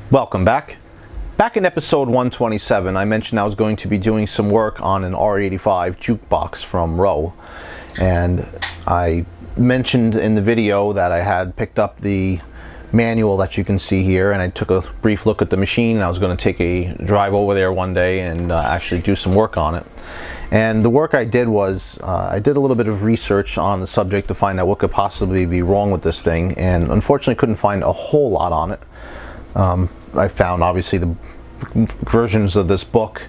Welcome back. Back in episode 127, I mentioned I was going to be doing some work on an R-85 Jukebox from Rowe. And I mentioned in the video that I had picked up the manual that you can see here, and I took a brief look at the machine, and I was going to take a drive over there one day and actually do some work on it. And the work I did was, I did a little bit of research on the subject to find out what could possibly be wrong with this thing, and unfortunately couldn't find a whole lot on it. I found obviously the versions of this book,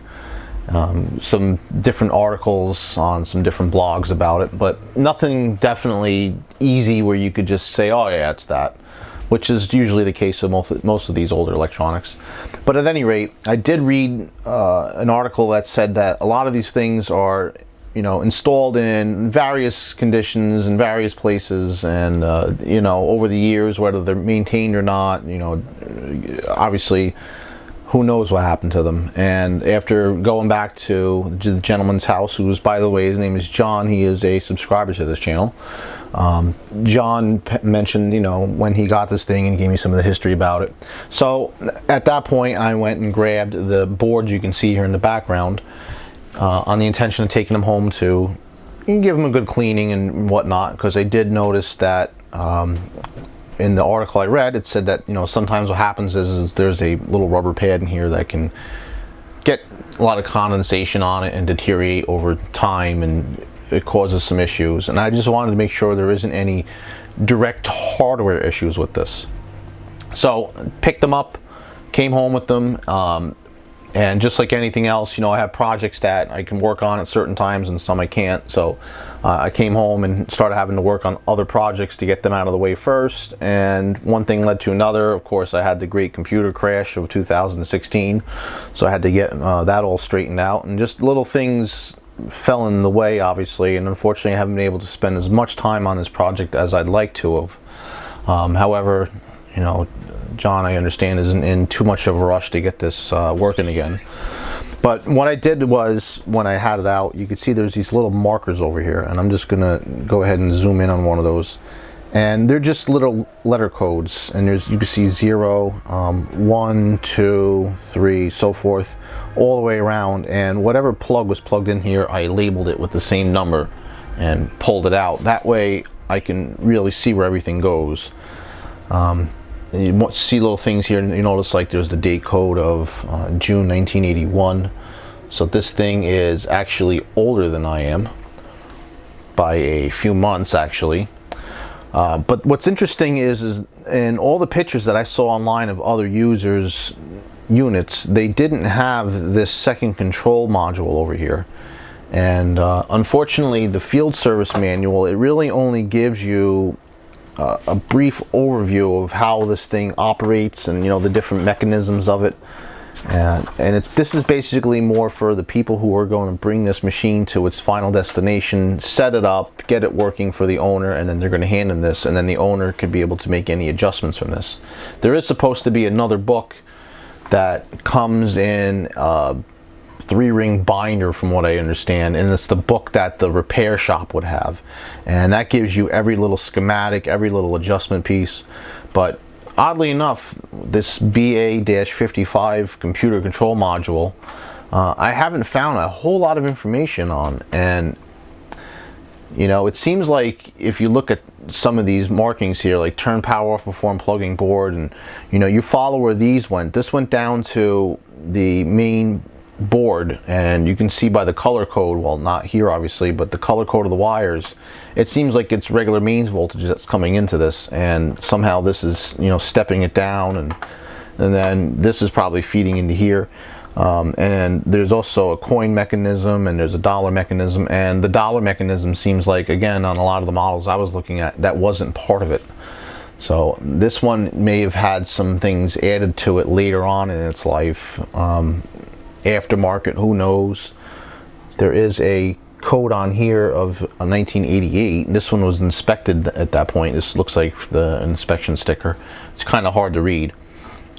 some different articles on some different blogs about it, but nothing definitely easy where you could just say, oh yeah, it's that, which is usually the case of most of these older electronics. But at any rate, I did read an article that said that a lot of these things are, you know, installed in various conditions in various places, and you know, over the years, whether they're maintained or not, you know, obviously who knows what happened to them. And after going back to the gentleman's house, who was, by the way, his name is John, he is a subscriber to this channel. John mentioned, you know, when he got this thing and gave me some of the history about it. So at that point, I went and grabbed the boards you can see here in the background, on the intention of taking them home to give them a good cleaning and whatnot, because I did notice that in the article I read, it said that, you know, sometimes what happens is there's a little rubber pad in here that can get a lot of condensation on it and deteriorate over time, and it causes some issues. And I just wanted to make sure there isn't any direct hardware issues with this. So picked them up, came home with them, and just like anything else, you know, I have projects that I can work on at certain times and some I can't. So I came home and started having to work on other projects to get them out of the way first, and one thing led to another. Of course, I had the great computer crash of 2016, so I had to get that all straightened out, and just little things fell in the way, obviously, and unfortunately I haven't been able to spend as much time on this project as I'd like to have. However, you know, John, I understand, isn't in too much of a rush to get this working again. But what I did was, when I had it out, you could see there's these little markers over here, and I'm just gonna go ahead and zoom in on one of those. And they're just little letter codes, and there's, you can see 0, 1, 2, 3, so forth, all the way around. And whatever plug was plugged in here, I labeled it with the same number and pulled it out. That way I can really see where everything goes. And you see little things here, and you notice like there's the date code of June 1981. So this thing is actually older than I am by a few months, actually. But what's interesting is in all the pictures that I saw online of other users' units, they didn't have this second control module over here. And unfortunately, the field service manual, it really only gives you a brief overview of how this thing operates, and, you know, the different mechanisms of it. And this is basically more for the people who are going to bring this machine to its final destination, set it up, get it working for the owner, and then they're going to hand them this, and then the owner could be able to make any adjustments from this. There is supposed to be another book that comes in 3-ring binder, from what I understand, and it's the book that the repair shop would have, and that gives you every little schematic, every little adjustment piece. But oddly enough, this BA-55 computer control module, I haven't found a whole lot of information on. And you know, it seems like if you look at some of these markings here, like turn power off before unplugging board, and you know, you follow where these went. This went down to the main board, and you can see by the color code, well, not here obviously, but the color code of the wires, it seems like it's regular mains voltage that's coming into this, and somehow this is, you know, stepping it down, and then this is probably feeding into here. And there's also a coin mechanism, and there's a dollar mechanism, and the dollar mechanism seems like, again, on a lot of the models I was looking at, that wasn't part of it. So this one may have had some things added to it later on in its life. Aftermarket, who knows. There is a code on here of 1988. This one was inspected at that point. This looks like the inspection sticker. It's kind of hard to read,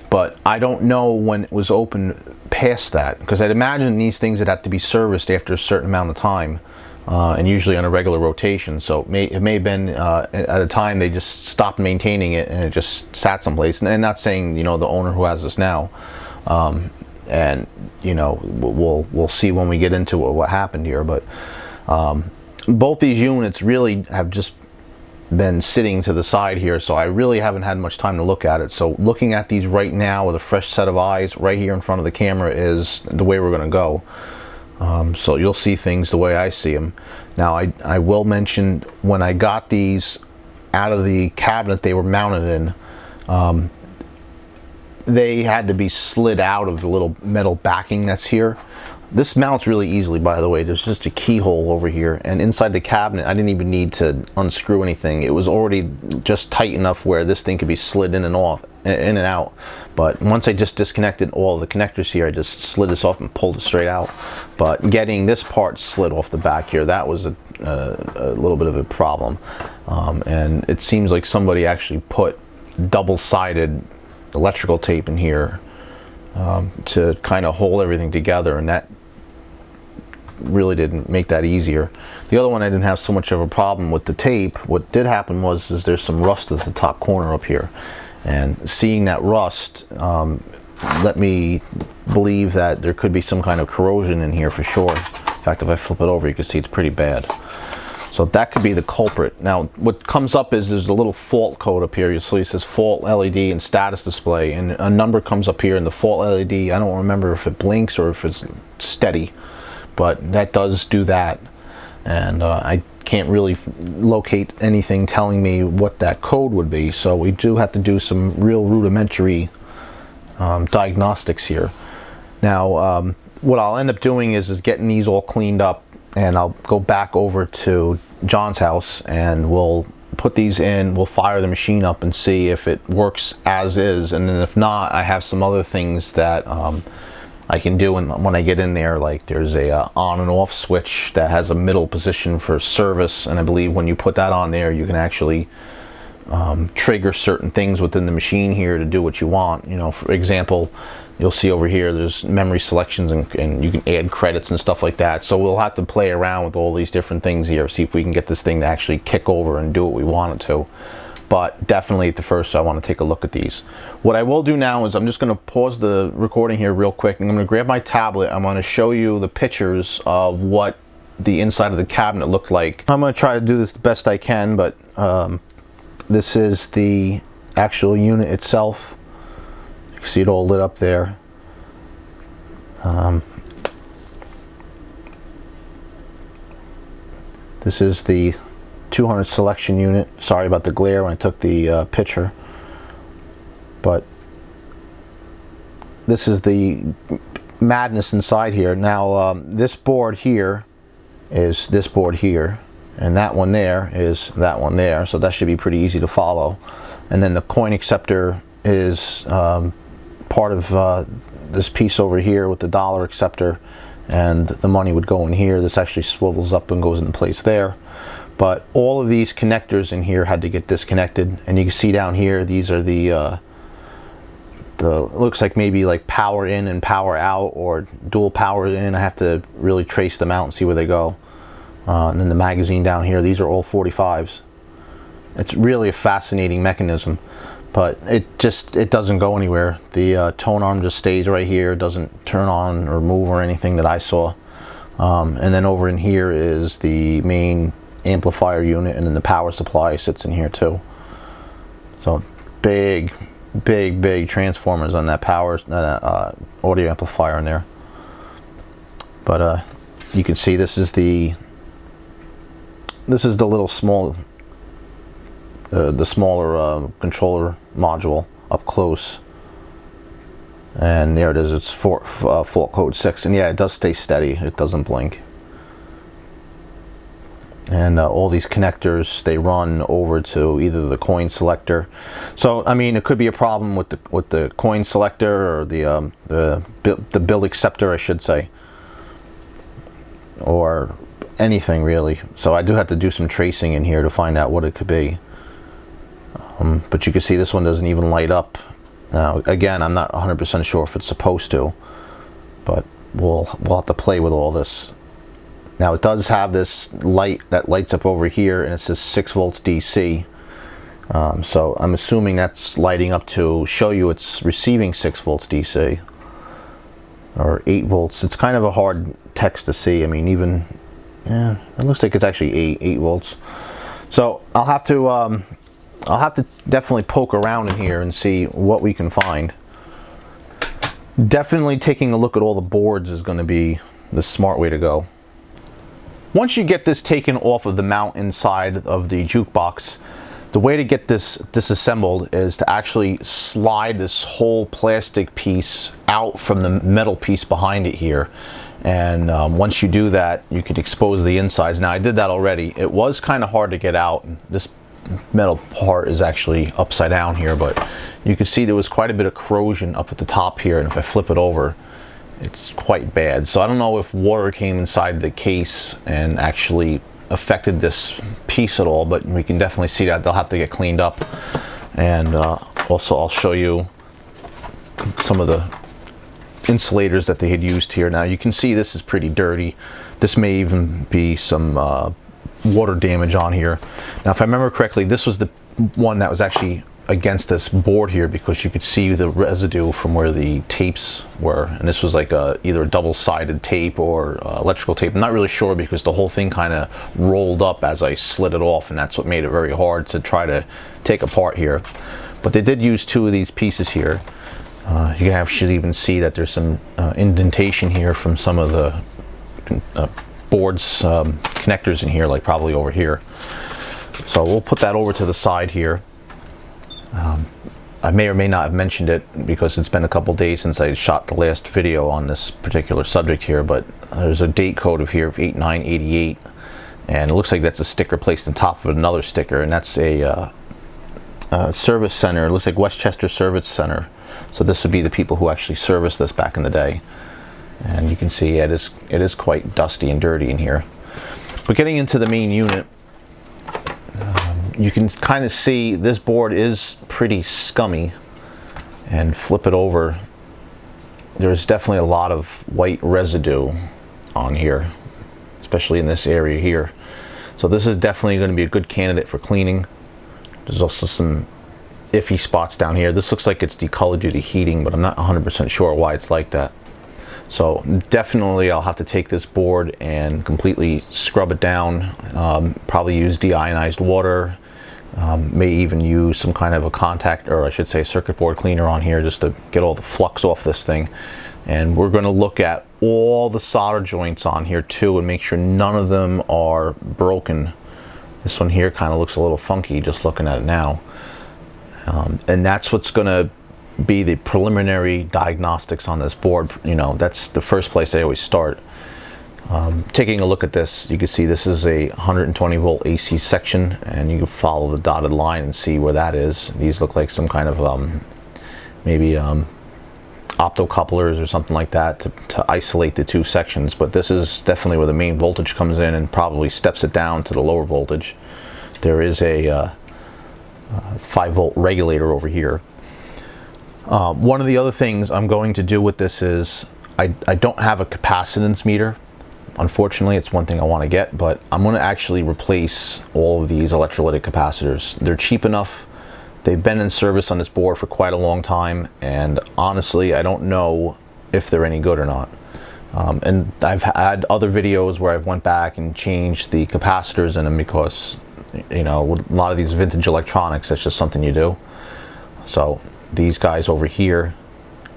but I don't know when it was open past that, because I'd imagine these things would have to be serviced after a certain amount of time and usually on a regular rotation. So it may have been at a time they just stopped maintaining it and it just sat someplace. And not saying, you know, the owner who has this now, and you know, we'll see when we get into what happened here. But both these units really have just been sitting to the side here, so I really haven't had much time to look at it. So looking at these right now with a fresh set of eyes right here in front of the camera is the way we're going to go. So you'll see things the way I see them. Now I will mention, when I got these out of the cabinet they were mounted in, they had to be slid out of the little metal backing that's here. This mounts really easily, by the way. There's just a keyhole over here, and inside the cabinet I didn't even need to unscrew anything. It was already just tight enough where this thing could be slid in and out. But once I just disconnected all the connectors here, I just slid this off and pulled it straight out. But getting this part slid off the back here, that was a little bit of a problem. And it seems like somebody actually put double-sided electrical tape in here to kind of hold everything together, and that really didn't make that easier. The other one I didn't have so much of a problem with the tape. What did happen was there's some rust at the top corner up here, and seeing that rust let me believe that there could be some kind of corrosion in here for sure. In fact, if I flip it over, you can see it's pretty bad. So that could be the culprit. Now what comes up is there's a little fault code up here. You'll see it says fault LED and status display, and a number comes up here, and the fault LED, I don't remember if it blinks or if it's steady, but that does do that. And I can't really locate anything telling me what that code would be, so we do have to do some real rudimentary diagnostics here. Now what I'll end up doing is getting these all cleaned up, and I'll go back over to John's house and we'll put these in, we'll fire the machine up and see if it works as is, and then if not, I have some other things that I can do when I get in there. Like there's a on and off switch that has a middle position for service, and I believe when you put that on there you can actually trigger certain things within the machine here to do what you want. You know, for example, you'll see over here there's memory selections, and you can add credits and stuff like that. So we'll have to play around with all these different things here, see if we can get this thing to actually kick over and do what we want it to. But definitely at the first I want to take a look at these. What I will do now is I'm just going to pause the recording here real quick, and I'm going to grab my tablet. I'm going to show you the pictures of what the inside of the cabinet looked like. I'm going to try to do this the best I can, but this is the actual unit itself. You can see it all lit up there. This is the 200 selection unit. Sorry about the glare when I took the picture, but this is the madness inside here. Now this board here is this board here, and that one there is that one there, so that should be pretty easy to follow. And then the coin acceptor is part of this piece over here with the dollar acceptor, and the money would go in here. This actually swivels up and goes into place there. But all of these connectors in here had to get disconnected, and you can see down here these are the looks like maybe like power in and power out, or dual power in. I have to really trace them out and see where they go. And then the magazine down here, these are all 45s. It's really a fascinating mechanism, but it doesn't go anywhere. The tone arm just stays right here. It doesn't turn on or move or anything that I saw. And then over in here is the main amplifier unit, and then the power supply sits in here too. So big transformers on that power audio amplifier in there. But you can see this is the little small the smaller controller module up close, and there it is. It's fault code 6, and yeah, it does stay steady. It doesn't blink. And all these connectors, they run over to either the coin selector. So I mean, it could be a problem with the coin selector, or the build acceptor, I should say, or anything really. So I do have to do some tracing in here to find out what it could be. But you can see this one doesn't even light up. Now again, I'm not 100% sure if it's supposed to, but we'll have to play with all this. Now it does have this light that lights up over here, and it says 6 volts DC. So I'm assuming that's lighting up to show you it's receiving 6 volts DC, or 8 volts. It's kind of a hard text to see. I mean, even, yeah, it looks like it's actually 8 volts. So I'll have to definitely poke around in here and see what we can find. Definitely taking a look at all the boards is going to be the smart way to go. Once you get this taken off of the mount inside of the jukebox, the way to get this disassembled is to actually slide this whole plastic piece out from the metal piece behind it here. And once you do that, you can expose the insides. Now I did that already. It was kind of hard to get out. This metal part is actually upside down here, but you can see there was quite a bit of corrosion up at the top here, and if I flip it over, it's quite bad. So I don't know if water came inside the case and actually affected this piece at all, but we can definitely see that they'll have to get cleaned up. And also I'll show you some of the insulators that they had used here. Now you can see this is pretty dirty. This may even be some water damage on here. Now if I remember correctly, this was the one that was actually against this board here, because you could see the residue from where the tapes were, and this was like either a double-sided tape or electrical tape. I'm not really sure, because the whole thing kind of rolled up as I slid it off, and that's what made it very hard to try to take apart here. But they did use 2 of these pieces here. You can actually even see that there's some indentation here from some of the board's connectors in here, like probably over here. So we'll put that over to the side here. I may or may not have mentioned it, because it's been a couple days since I shot the last video on this particular subject here, but there's a date code of here of 8988, and it looks like that's a sticker placed on top of another sticker, and that's a service center. It looks like Westchester Service Center. So this would be the people who actually serviced this back in the day. And you can see it is quite dusty and dirty in here. But getting into the main unit, you can kind of see this board is pretty scummy, and flip it over, there's definitely a lot of white residue on here, especially in this area here. So this is definitely going to be a good candidate for cleaning. There's also some iffy spots down here. This looks like it's decolored due to heating, but I'm not 100% sure why it's like that. So definitely I'll have to take this board and completely scrub it down, probably use deionized water, may even use some kind of a contact, or I should say circuit board cleaner on here, just to get all the flux off this thing. And we're going to look at all the solder joints on here too, and make sure none of them are broken. This one here kind of looks a little funky just looking at it now. And that's what's going to be the preliminary diagnostics on this board. You know, that's the first place I always start. Taking a look at this, you can see this is a 120 volt AC section, and you can follow the dotted line and see where that is. These look like some kind of maybe optocouplers or something like that to isolate the 2 sections, but this is definitely where the main voltage comes in and probably steps it down to the lower voltage. There is a 5 volt regulator over here. One of the other things I'm going to do with this is I don't have a capacitance meter. Unfortunately, it's one thing I want to get, but I'm going to actually replace all of these electrolytic capacitors. They're cheap enough. They've been in service on this board for quite a long time, and honestly, I don't know if they're any good or not. And I've had other videos where I've went back and changed the capacitors in them, because, you know, with a lot of these vintage electronics, that's just something you do. So these guys over here,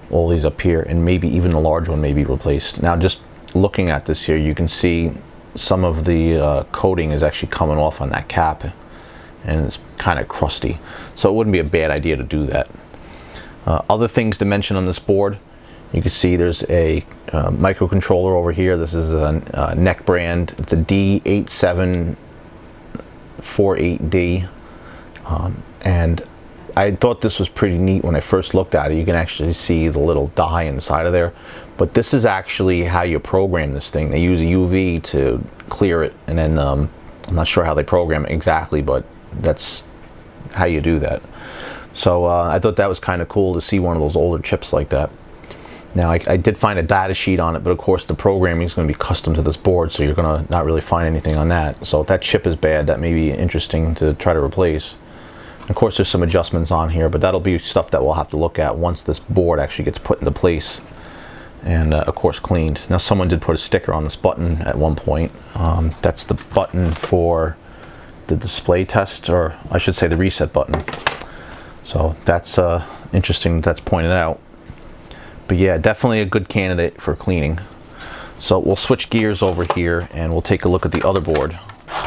all these up here, and maybe even the large one may be replaced. Now, just looking at this here, you can see some of the coating is actually coming off on that cap, and it's kind of crusty. So it wouldn't be a bad idea to do that. Other things to mention on this board, you can see there's a microcontroller over here. This is a NEC brand. It's a D8748D, and I thought this was pretty neat when I first looked at it. You can actually see the little die inside of there, but this is actually how you program this thing. They use a UV to clear it, and then I'm not sure how they program it exactly, but that's how you do that. So I thought that was kind of cool to see one of those older chips like that. Now I did find a data sheet on it, but of course the programming is going to be custom to this board, so you're going to not really find anything on that. So if that chip is bad, that may be interesting to try to replace. Of course there's some adjustments on here, but that'll be stuff that we'll have to look at once this board actually gets put into place and of course cleaned. Now someone did put a sticker on this button at one point. That's the button for the display test, or I should say the reset button. So that's interesting that's pointed out. But yeah, definitely a good candidate for cleaning. So we'll switch gears over here and we'll take a look at the other board.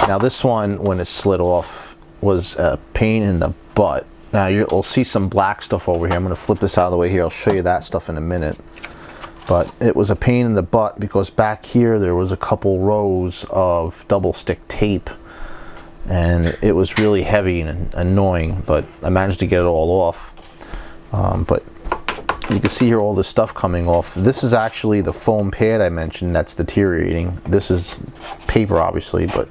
Now this one, when it slid off, was a pain in the butt. Now you'll see some black stuff over here. I'm going to flip this out of the way here. I'll show you that stuff in a minute. But it was a pain in the butt because back here there was a couple rows of double stick tape. And it was really heavy and annoying, but I managed to get it all off. But you can see here all this stuff coming off. This is actually the foam pad I mentioned that's deteriorating. This is paper obviously, but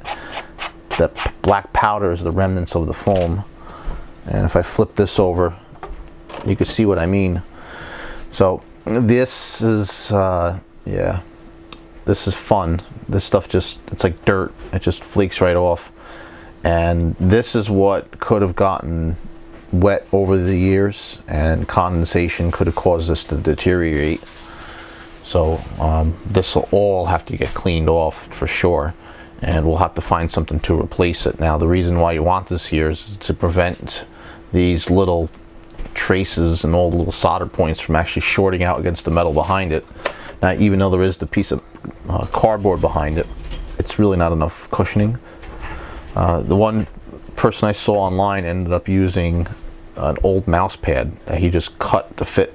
the black powder is the remnants of the foam. And if I flip this over, you can see what I mean. So this is, yeah, this is fun. This stuff just, it's like dirt. It just flakes right off. And this is what could have gotten wet over the years, and condensation could have caused this to deteriorate. So this will all have to get cleaned off for sure, and we'll have to find something to replace it. Now the reason why you want this here is to prevent these little traces and all the little solder points from actually shorting out against the metal behind it. Now even though there is the piece of cardboard behind it, it's really not enough cushioning. The one person I saw online ended up using an old mouse pad that he just cut to fit,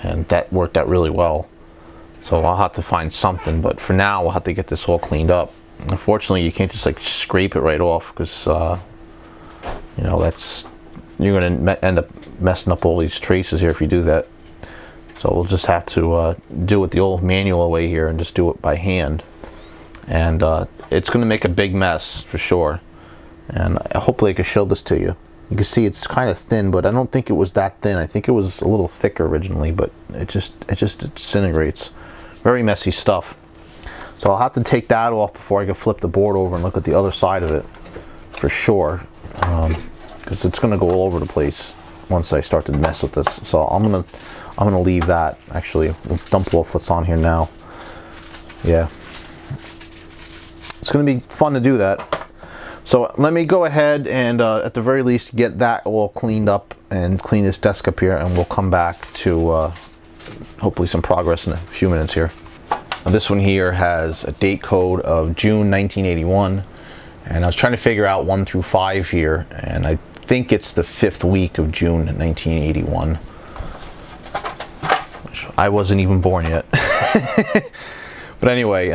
and that worked out really well. So I'll have to find something, but for now we'll have to get this all cleaned up. Unfortunately you can't just like scrape it right off, because you know, that's, you're going to end up messing up all these traces here if you do that. So we'll just have to do it the old manual way here and just do it by hand. And it's going to make a big mess for sure. And hopefully I can show this to you. You can see it's kind of thin, but I don't think it was that thin. I think it was a little thicker originally, but it just disintegrates. Very messy stuff. So I'll have to take that off before I can flip the board over and look at the other side of it for sure, because it's going to go all over the place once I start to mess with this. So I'm gonna leave that. Actually, we'll dump off what's on here now. Yeah, it's going to be fun to do that. So let me go ahead and at the very least get that all cleaned up and clean this desk up here, and we'll come back to hopefully some progress in a few minutes here. Now, this one here has a date code of June 1981, and I was trying to figure out 1 through 5 here, and I think it's the 5th week of June 1981. I wasn't even born yet. But anyway,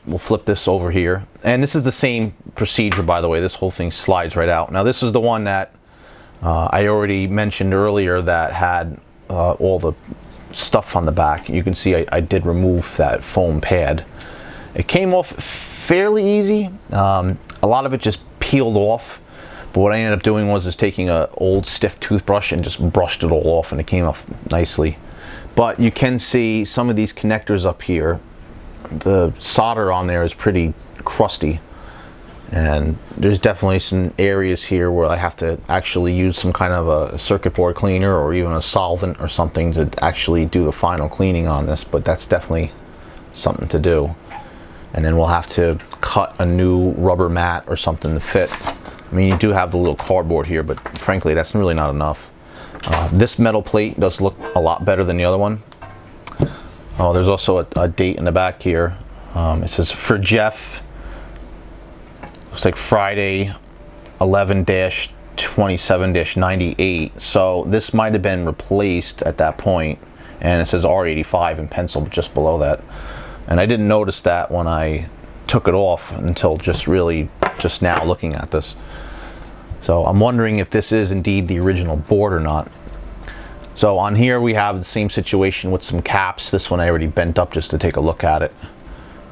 we'll flip this over here. And this is the same procedure, by the way. This whole thing slides right out. Now this is the one that I already mentioned earlier that had all the stuff on the back. You can see I did remove that foam pad. It came off fairly easy. A lot of it just peeled off. But what I ended up doing was taking an old stiff toothbrush and just brushed it all off, and it came off nicely. But you can see some of these connectors up here. The solder on there is pretty crusty, and there's definitely some areas here where I have to actually use some kind of a circuit board cleaner or even a solvent or something to actually do the final cleaning on this, but that's definitely something to do. And then we'll have to cut a new rubber mat or something to fit. I mean, you do have the little cardboard here, but frankly that's really not enough. This metal plate does look a lot better than the other one. Oh, there's also a date in the back here. It says for Jeff, looks like Friday 11-27-98. So this might have been replaced at that point, and it says R-85 in pencil just below that. And I didn't notice that when I took it off until just now looking at this. So I'm wondering if this is indeed the original board or not. So on here we have the same situation with some caps. This one I already bent up just to take a look at it.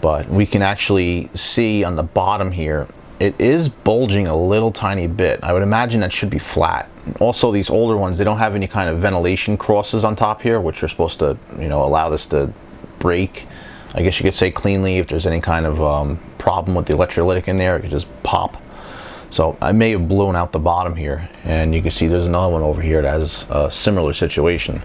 But we can actually see on the bottom here, it is bulging a little tiny bit. I would imagine that should be flat. Also, these older ones, they don't have any kind of ventilation crosses on top here, which are supposed to, you know, allow this to break, I guess you could say, cleanly. If there's any kind of problem with the electrolytic in there, it could just pop. So I may have blown out the bottom here, and you can see there's another one over here that has a similar situation.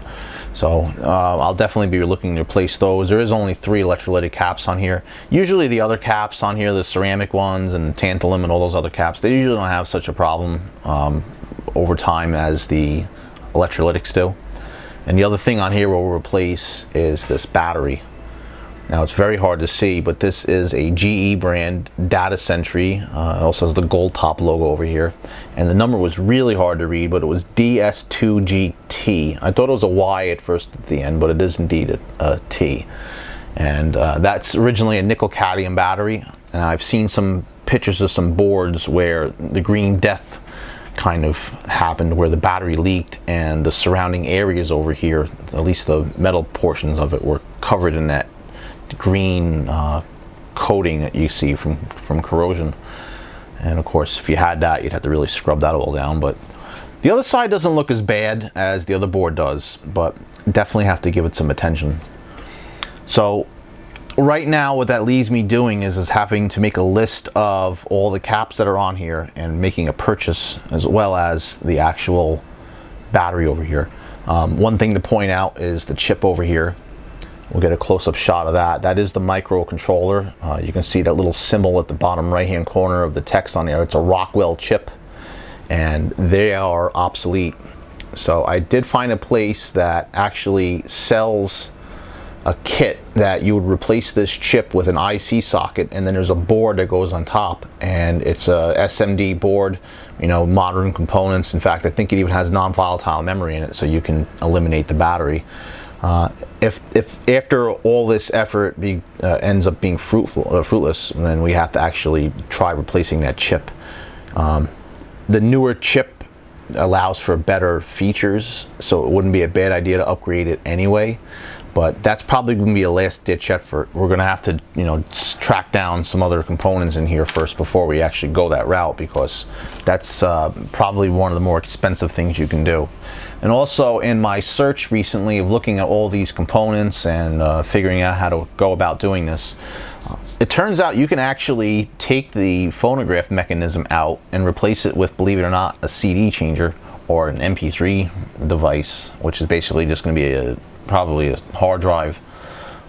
So I'll definitely be looking to replace those. There is only 3 electrolytic caps on here. Usually the other caps on here, the ceramic ones and tantalum and all those other caps, they usually don't have such a problem over time as the electrolytics do. And the other thing on here we'll replace is this battery. Now it's very hard to see, but this is a GE brand data sentry. It also has the gold top logo over here. And the number was really hard to read, but it was DS2GT. I thought it was a Y at first at the end, but it is indeed a T. And that's originally a nickel cadmium battery. And I've seen some pictures of some boards where the green death kind of happened, where the battery leaked and the surrounding areas over here, at least the metal portions of it, were covered in that green coating that you see from corrosion. And of course, if you had that, you'd have to really scrub that all down. But the other side doesn't look as bad as the other board does, but definitely have to give it some attention. So right now what that leaves me doing is having to make a list of all the caps that are on here and making a purchase, as well as the actual battery over here. One thing to point out is the chip over here. We'll get a close-up shot of that. That is the microcontroller. You can see that little symbol at the bottom right-hand corner of the text on there. It's a Rockwell chip, and they are obsolete. So I did find a place that actually sells a kit that you would replace this chip with an IC socket, and then there's a board that goes on top, and it's a SMD board, you know, modern components. In fact, I think it even has non-volatile memory in it, so you can eliminate the battery. If after all this effort ends up being fruitless, then we have to actually try replacing that chip. The newer chip allows for better features, so it wouldn't be a bad idea to upgrade it anyway. But that's probably going to be a last-ditch effort. We're going to have to, you know, track down some other components in here first before we actually go that route, because that's probably one of the more expensive things you can do. And also, in my search recently of looking at all these components and figuring out how to go about doing this, it turns out you can actually take the phonograph mechanism out and replace it with, believe it or not, a CD changer or an MP3 device, which is basically just going to be probably a hard drive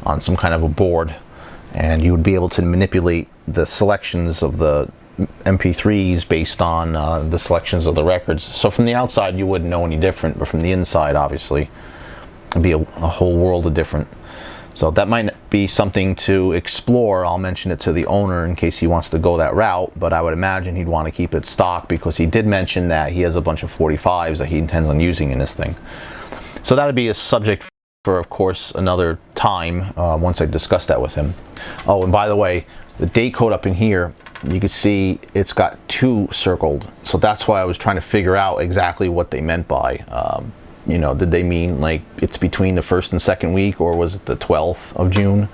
on some kind of a board, and you would be able to manipulate the selections of the MP3s based on the selections of the records. So from the outside you wouldn't know any different, but from the inside, obviously, it'd be a whole world of different. So that might be something to explore. I'll mention it to the owner in case he wants to go that route, but I would imagine he'd want to keep it stock, because he did mention that he has a bunch of 45s that he intends on using in this thing. So that would be a subject for, of course, another time once I discuss that with him. Oh, and by the way, the date code up in here, you can see it's got 2 circled. So that's why I was trying to figure out exactly what they meant by, you know, did they mean like it's between the 1st and 2nd week, or was it the 12th of June?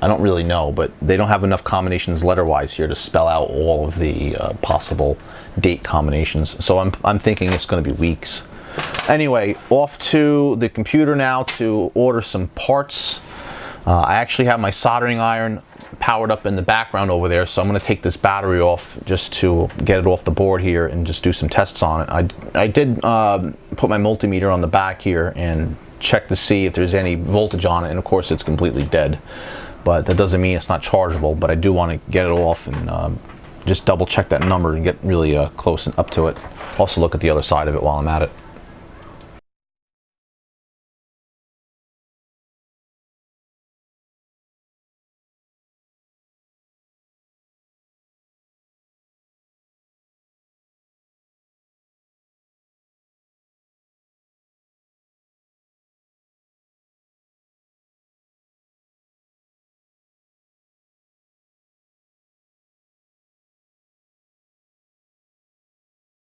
I don't really know, but they don't have enough combinations letter-wise here to spell out all of the possible date combinations. So I'm thinking it's going to be weeks. Anyway, off to the computer now to order some parts. I actually have my soldering iron powered up in the background over there, so I'm going to take this battery off just to get it off the board here and just do some tests on it. I did put my multimeter on the back here and check to see if there's any voltage on it, and of course it's completely dead, but that doesn't mean it's not chargeable. But I do want to get it off and just double check that number and get really close and up to it. Also look at the other side of it while I'm at it.